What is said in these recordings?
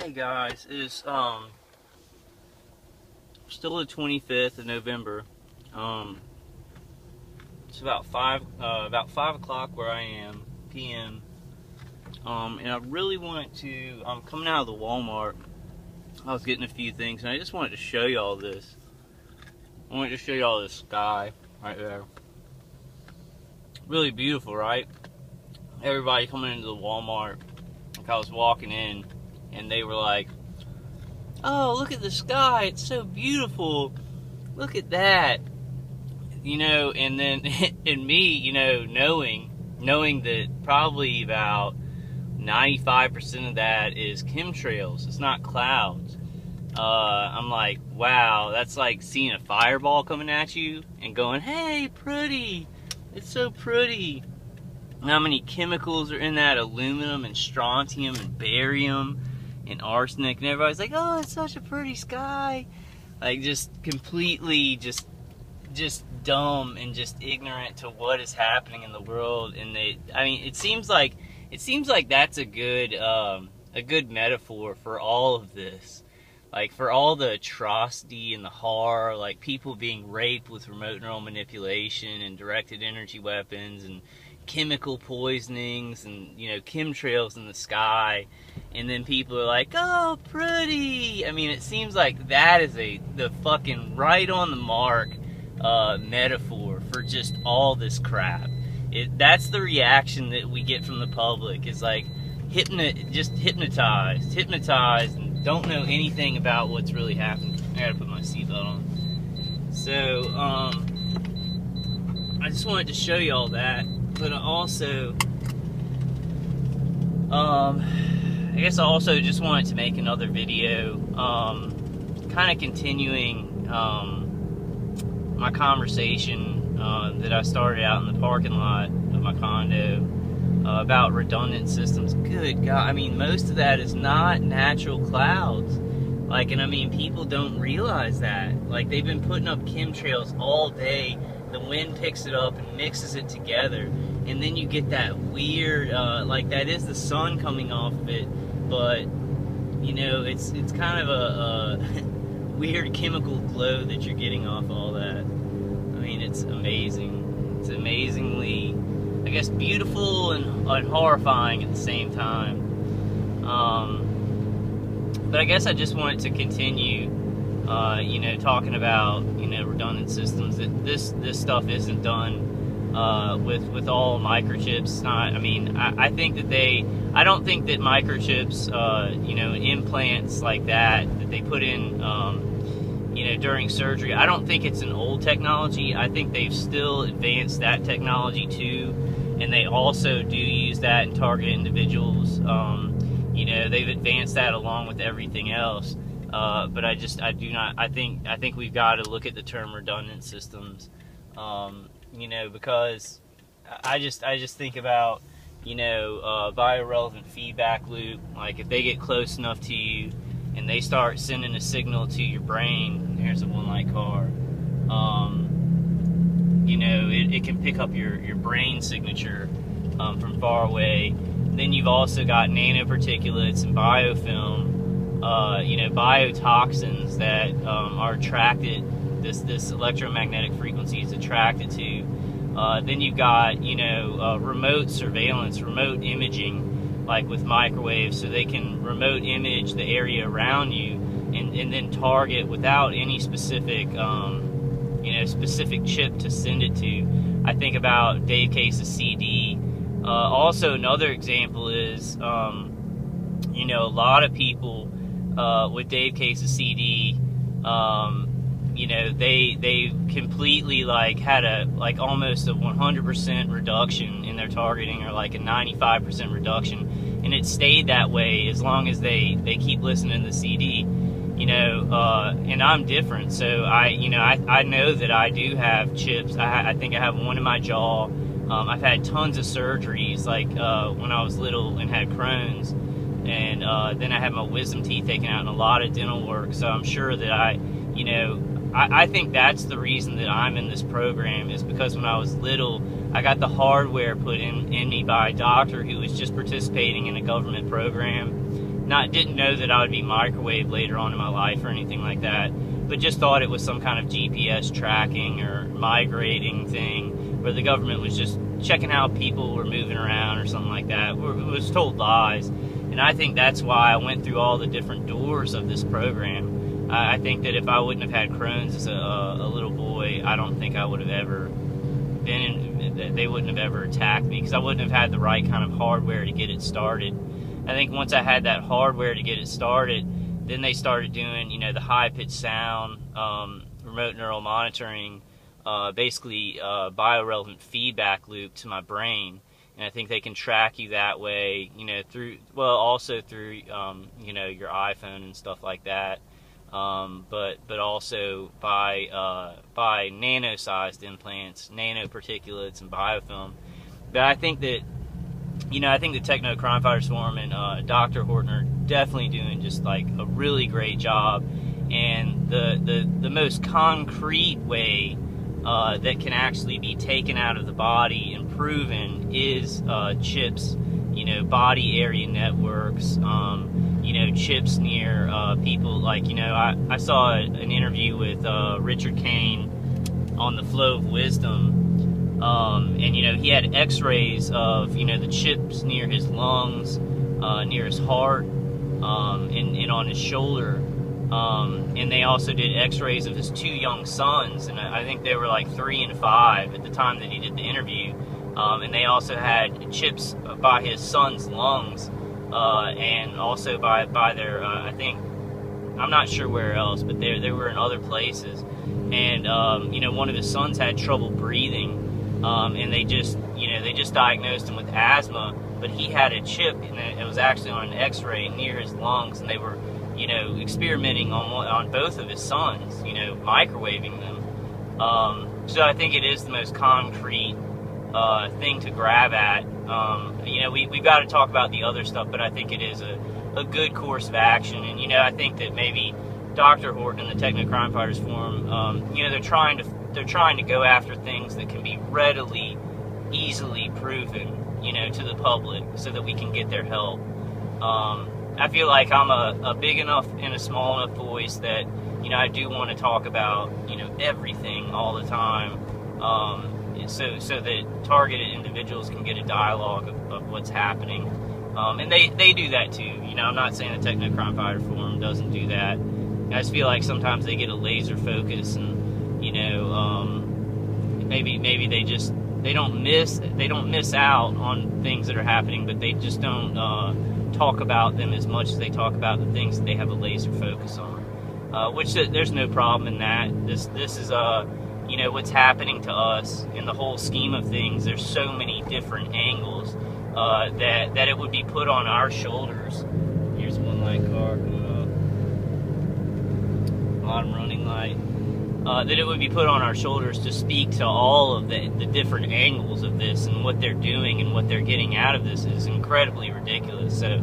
Hey guys, it's still the 25th of November. It's about 5 o'clock where I am, p.m. And I really wanted to. I'm coming out of the Walmart. I was getting a few things, and I just wanted to show you all this. I wanted to show you all this sky right there. Really beautiful, right? Everybody coming into the Walmart. Like I was walking in, and they were like, "Oh, look at the sky! It's so beautiful! Look at that!" You know, and then and me, you know, knowing that probably about 95% of that is chemtrails. It's not clouds. I'm like, wow, that's like seeing a fireball coming at you and going, "Hey, pretty! It's so pretty." And how many chemicals are in that? Aluminum and strontium and barium and arsenic, and everybody's like, "Oh, it's such a pretty sky." Like, just completely just dumb and just ignorant to what is happening in the world. And it seems like that's a good metaphor for all of this, like for all the atrocity and the horror, like people being raped with remote neural manipulation and directed energy weapons and chemical poisonings and, you know, chemtrails in the sky, and then people are like, "Oh, pretty." I mean, it seems like that is the fucking right on the mark metaphor for just all this crap. That's the reaction that we get from the public, is like just hypnotized and don't know anything about what's really happening. I gotta put my seatbelt on. So I just wanted to show you all that, but I also I guess I also just wanted to make another video kind of continuing my conversation that I started out in the parking lot of my condo about redundant systems. Good God, I mean, most of that is not natural clouds. Like, and I mean, people don't realize that. Like, they've been putting up chemtrails all day. The wind picks it up and mixes it together, and then you get that weird, like, that is the sun coming off of it, but, you know, it's kind of a weird chemical glow that you're getting off all that. I mean, it's amazing. It's amazingly, I guess, beautiful and horrifying at the same time. But I guess I just wanted to continue, you know, talking about, you know, redundant systems. That this stuff isn't done with all microchips. It's not. I mean, I think that I don't think that microchips, you know, implants like that they put in, you know, during surgery, I don't think it's an old technology. I think they've still advanced that technology too, and they also do use that in targeted individuals. You know, they've advanced that along with everything else. But I think we've got to look at the term redundant systems, you know, because I just think about, you know, biorelevant feedback loop. Like, if they get close enough to you and they start sending a signal to your brain, here's a one-light car, you know, it can pick up your brain signature from far away. Then you've also got nanoparticulates and biofilm, you know, biotoxins that are attracted, this electromagnetic frequency is attracted to. Then you've got, you know, remote surveillance, remote imaging, like with microwaves, so they can remote image the area around you and then target without any specific, you know, specific chip to send it to. I think about Dave Case's CD. Also, another example is, you know, a lot of people with Dave Case's CD, you know, they completely, like, had almost a 100% reduction in their targeting, or like a 95% reduction, and it stayed that way as long as they keep listening to the CD, you know. And I'm different, so I know that I do have chips. I think I have one in my jaw. I've had tons of surgeries, like when I was little and had Crohn's, and then I had my wisdom teeth taken out and a lot of dental work. So I'm sure that I think that's the reason that I'm in this program, is because when I was little, I got the hardware put in me by a doctor who was just participating in a government program. didn't know that I would be microwaved later on in my life or anything like that, but just thought it was some kind of GPS tracking or migrating thing where the government was just checking how people were moving around or something like that. It was told lies. And I think that's why I went through all the different doors of this program. I think that if I wouldn't have had Crohn's as a little boy, I don't think I would have ever they wouldn't have ever attacked me, because I wouldn't have had the right kind of hardware to get it started. I think once I had that hardware to get it started, then they started doing, the high-pitched sound, remote neural monitoring, basically biorelevant feedback loop to my brain. And I think they can track you that way, also through, your iPhone and stuff like that. But also by nano-sized implants, nanoparticulates, and biofilm. But I think that, the Techno Crime Fighters Forum and Dr. Horton are definitely doing just like a really great job. And the most concrete way that can actually be taken out of the body and proven is chips, body area networks, chips near people. Like, I saw an interview with Richard Kane on the Flow of Wisdom, and he had x-rays of the chips near his lungs, near his heart, and on his shoulder, and they also did x-rays of his 2 young sons, and I think they were like 3 and 5 at the time that he did the interview, and they also had chips by his son's lungs, and also by their, I think, I'm not sure where else, but they were in other places. And one of his sons had trouble breathing, and they just diagnosed him with asthma, but he had a chip, and it was actually on an x-ray near his lungs, and they were experimenting on both of his sons, microwaving them. So I think it is the most concrete thing to grab at. We've got to talk about the other stuff, but I think it is a good course of action. And I think that maybe Dr. Horton and the Techno Crime Fighters Forum, they're trying to go after things that can be readily, easily proven, to the public, so that we can get their help. I feel like I'm a big enough and a small enough voice that I do want to talk about everything all the time, so that targeted individuals can get a dialogue of what's happening, and they do that too. I'm not saying the Techno Crime Fighter Forum doesn't do that. I just feel like sometimes they get a laser focus, and maybe they don't miss out on things that are happening, but they just don't talk about them as much as they talk about the things that they have a laser focus on. Which there's no problem in that. This is what's happening to us in the whole scheme of things. There's so many different angles that it would be put on our shoulders. Here's one light car coming up. Bottom running light. That it would be put on our shoulders to speak to all of the different angles of this, and what they're doing and what they're getting out of this is incredibly ridiculous. So,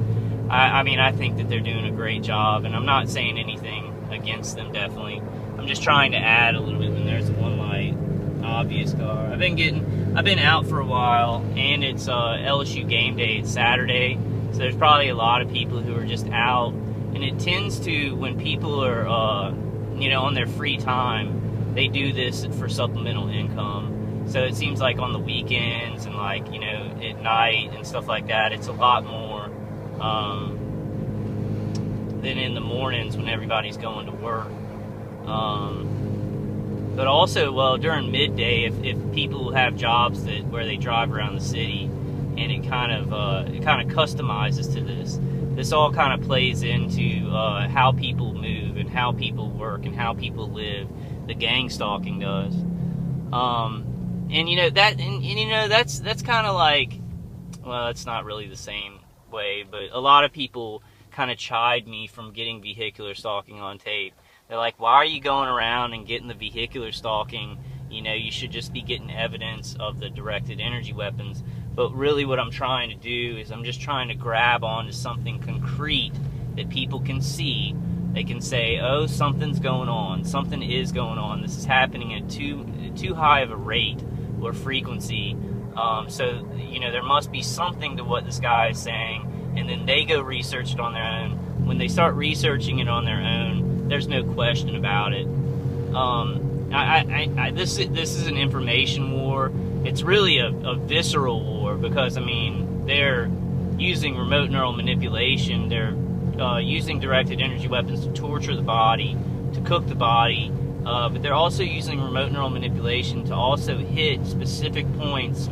I think that they're doing a great job, and I'm not saying anything against them, definitely. I'm just trying to add a little bit. And there's one light, obvious car. I've been out for a while, and it's LSU game day. It's Saturday, so there's probably a lot of people who are just out, and it tends to, when people are on their free time, they do this for supplemental income. So it seems like on the weekends and at night and stuff like that, it's a lot more than in the mornings when everybody's going to work. But also, during midday, if people have jobs where they drive around the city, and it kind of customizes to this. This all kind of plays into how people move and how people work and how people live. The gang stalking does, that's kind of like, well, it's not really the same way, but a lot of people kind of chide me from getting vehicular stalking on tape. They're like, why are you going around and getting the vehicular stalking? You should just be getting evidence of the directed energy weapons. But really what I'm trying to do is I'm just trying to grab onto something concrete that people can see. They can say, oh, something's going on. Something is going on. This is happening at too high of a rate or frequency. So, there must be something to what this guy is saying. and then they go research it on their own. When they start researching it on their own, there's no question about it. This is an information war. It's really a visceral war, because I mean, they're using remote neural manipulation. They're using directed energy weapons to torture the body, to cook the body, but they're also using remote neural manipulation to also hit specific points,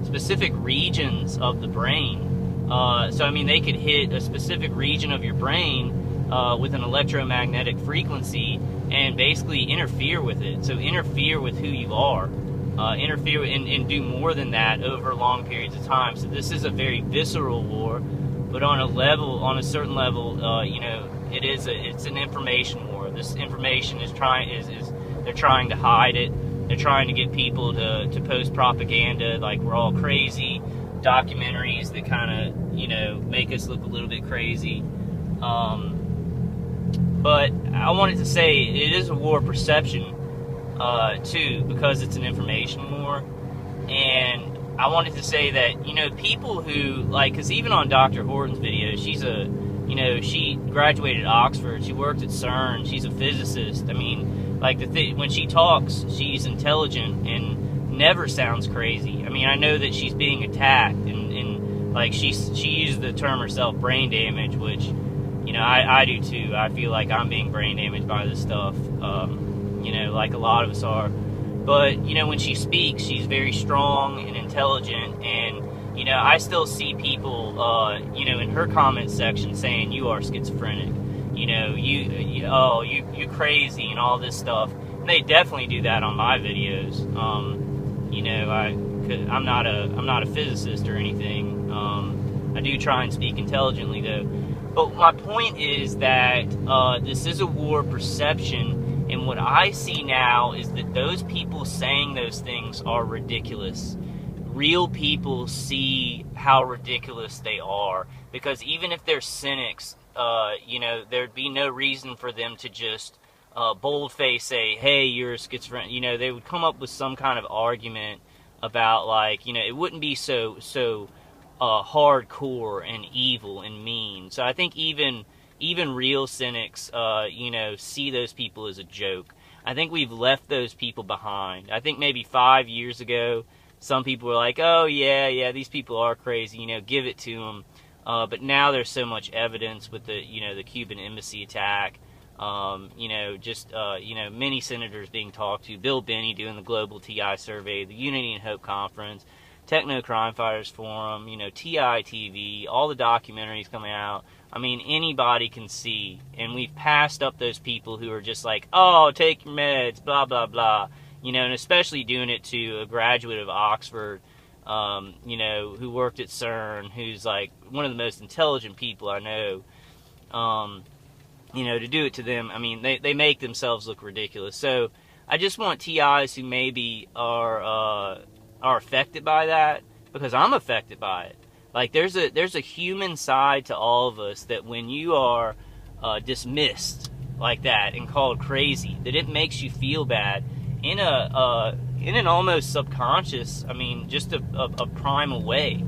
specific regions of the brain. So I mean, they could hit a specific region of your brain with an electromagnetic frequency and basically interfere with it. So interfere with who you are, interfere and do more than that over long periods of time. So this is a very visceral war, but on a certain level, you know, it's an information war. This information they're trying to hide it. They're trying to get people to post propaganda like we're all crazy, documentaries that kind of, you know, make us look a little bit crazy. But I wanted to say it is a war of perception too, because it's an information war. And I wanted to say that, you know, people who, like, because even on Dr. Horton's video, she graduated Oxford, she worked at CERN, she's a physicist. I mean, like, when she talks, she's intelligent and never sounds crazy. I mean, I know that she's being attacked, and like, she used the term herself, brain damage, which, you know, I do too. I feel like I'm being brain damaged by this stuff, you know, like a lot of us are. But, you know, when she speaks, she's very strong and intelligent, and, you know, I still see people, you know, in her comment section saying, you are schizophrenic, you know, you crazy and all this stuff. And they definitely do that on my videos. You know, I'm not a physicist or anything. I do try and speak intelligently, though. But my point is that this is a war of perception. And what I see now is that those people saying those things are ridiculous. Real people see how ridiculous they are, because even if they're cynics, you know, there'd be no reason for them to just boldface say, hey, you're a schizophrenic. You know, they would come up with some kind of argument about, like, you know, it wouldn't be so hardcore and evil and mean. So I think even real cynics, you know, see those people as a joke. I think we've left those people behind. I think maybe 5 years ago, some people were like, oh, yeah, these people are crazy, you know, give it to them. But now there's so much evidence with the, you know, the Cuban embassy attack, you know, just, you know, many senators being talked to, Bill Binney doing the Global TI Survey, the Unity and Hope Conference, Techno Crime Fighters Forum, you know, TI TV, all the documentaries coming out. I mean, anybody can see, and we've passed up those people who are just like, oh, take your meds, blah, blah, blah, you know, and especially doing it to a graduate of Oxford, you know, who worked at CERN, who's like one of the most intelligent people I know, you know, to do it to them. I mean, they make themselves look ridiculous. So I just want TIs who maybe are affected by that, because I'm affected by it. Like, there's a human side to all of us that when you are dismissed like that and called crazy, that it makes you feel bad in an almost subconscious, I mean, just a primal way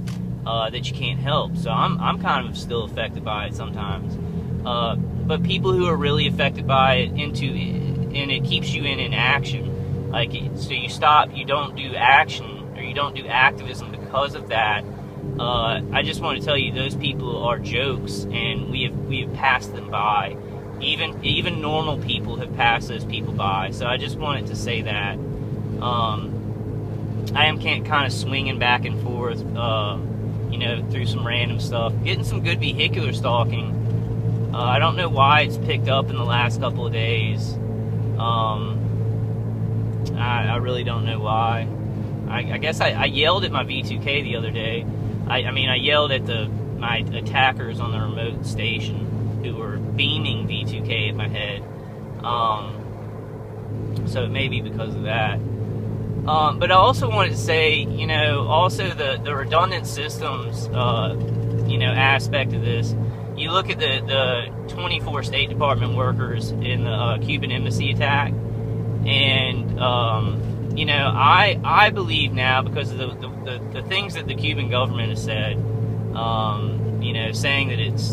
that you can't help. So I'm kind of still affected by it sometimes. But people who are really affected by it and it keeps you in inaction. Like, so you don't do action, or you don't do activism because of that. I just want to tell you, those people are jokes, and we have passed them by. Even normal people have passed those people by. So I just wanted to say that. I am kind of swinging back and forth, you know, through some random stuff, getting some good vehicular stalking. I don't know why it's picked up in the last couple of days. I really don't know why. I guess I yelled at my V2K the other day. I mean, I yelled at my attackers on the remote station who were beaming V2K at my head. So it may be because of that. But I also wanted to say, you know, also the redundant systems, you know, aspect of this. You look at the 24 State Department workers in the Cuban embassy attack, and you know, I believe now, because of the things that the Cuban government has said, You know, saying that it's